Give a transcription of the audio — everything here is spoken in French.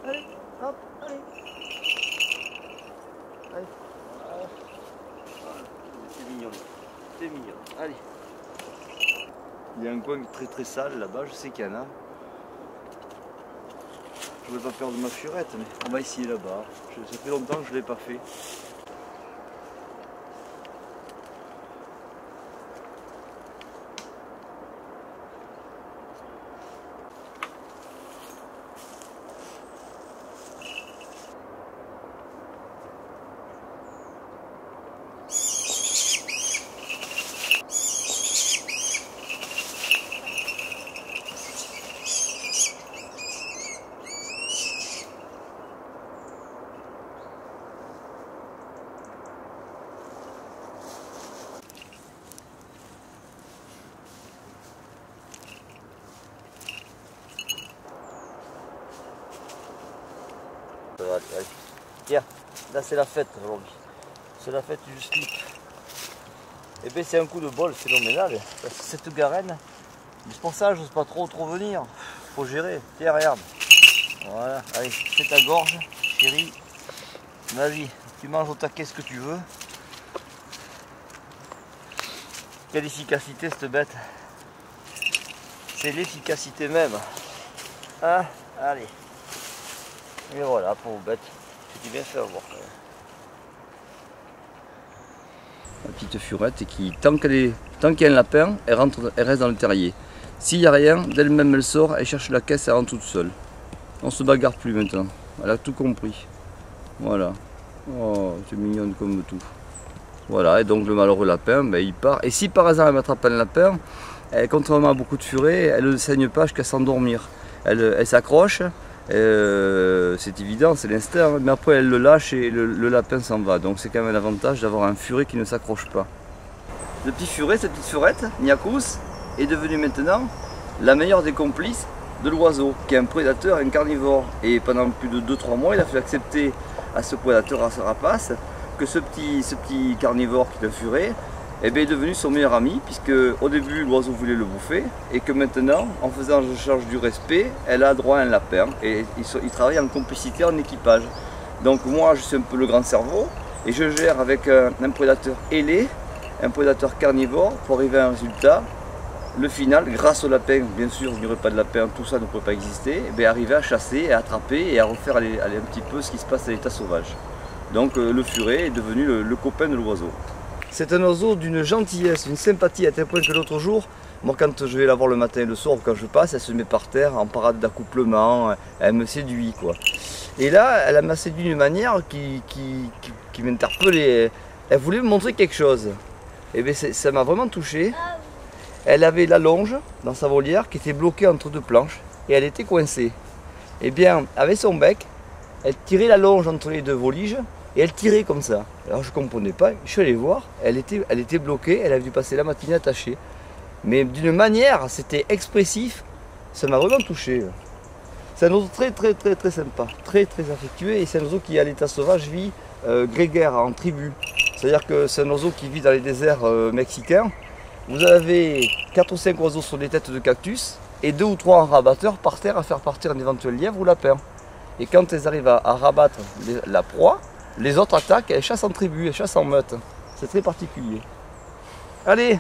allez, hop, allez. Allez. C'est mignon, c'est mignon, allez. Il y a un coin très sale là-bas, je sais qu'il y en a. Je ne voulais pas perdre ma furette, mais on va essayer là-bas. Ça fait longtemps que je ne l'ai pas fait. Allez. Tiens, là c'est la fête aujourd'hui. C'est la fête du slip. Et bien c'est un coup de bol phénoménal. Parce que cette garenne, c'est pour ça que je n'ose pas trop venir. Faut gérer. Tiens, regarde. Voilà, allez, fais ta gorge, chérie. Ma vie, tu manges au taquet ce que tu veux. Quelle efficacité cette bête. C'est l'efficacité même. Hein, allez. Et voilà, pauvre bête, c'était bien fait avoir. La petite furette qui, tant qu'il y a un lapin, elle reste dans le terrier. S'il n'y a rien, d'elle-même elle sort, elle cherche la caisse, elle rentre toute seule. On se bagarre plus maintenant, elle a tout compris. Voilà. Oh, c'est mignonne comme tout. Voilà, et donc le malheureux lapin, ben, il part. Et si par hasard elle m'attrape un lapin, contrairement à beaucoup de furets, elle ne saigne pas jusqu'à s'endormir. Elle s'accroche. C'est évident, c'est l'instinct, mais après elle le lâche et le lapin s'en va. Donc c'est quand même l'avantage d'avoir un furet qui ne s'accroche pas. Le petit furet, cette petite furette, Niakous, est devenu maintenant la meilleure des complices de l'oiseau, qui est un prédateur, un carnivore. Et pendant plus de 2-3 mois, il a fait accepter à ce prédateur, à ce rapace, que ce petit carnivore qui est un furet, eh bien, est devenu son meilleur ami, puisque au début l'oiseau voulait le bouffer, et que maintenant, en faisant l'échange du respect, elle a droit à un lapin, et ils travaillent en complicité, en équipage. Donc moi je suis un peu le grand cerveau, et je gère avec un prédateur ailé, un prédateur carnivore, pour arriver à un résultat. Le final, grâce au lapin, bien sûr il n'y aurait pas de lapin, tout ça ne pourrait pas exister, et bien, arriver à chasser, à attraper, et à refaire aller un petit peu ce qui se passe à l'état sauvage. Donc le furet est devenu le copain de l'oiseau. C'est un oiseau d'une gentillesse, une sympathie à tel point que l'autre jour, moi quand je vais la voir le matin et le soir, quand je passe, elle se met par terre en parade d'accouplement, elle me séduit quoi. Et là, elle m'a séduit d'une manière qui m'interpellait. Elle voulait me montrer quelque chose. Et bien ça m'a vraiment touché. Elle avait la longe dans sa volière qui était bloquée entre deux planches et elle était coincée. Et bien avec son bec, elle tirait la longe entre les deux voliges. Et elle tirait comme ça. Alors je ne comprenais pas, je suis allé voir, elle était bloquée, elle avait dû passer la matinée attachée. Mais d'une manière, c'était expressif, ça m'a vraiment touché. C'est un oiseau très sympa, très affectueux, et c'est un oiseau qui à l'état sauvage vit grégaire, en tribu. C'est-à-dire que c'est un oiseau qui vit dans les déserts mexicains. Vous avez 4 ou 5 oiseaux sur des têtes de cactus, et 2 ou 3 en rabatteur par terre à faire partir un éventuel lièvre ou lapin. Et quand elles arrivent à rabattre la proie, les autres attaquent, elles chassent en tribu, elles chassent en meute. C'est très particulier. Allez!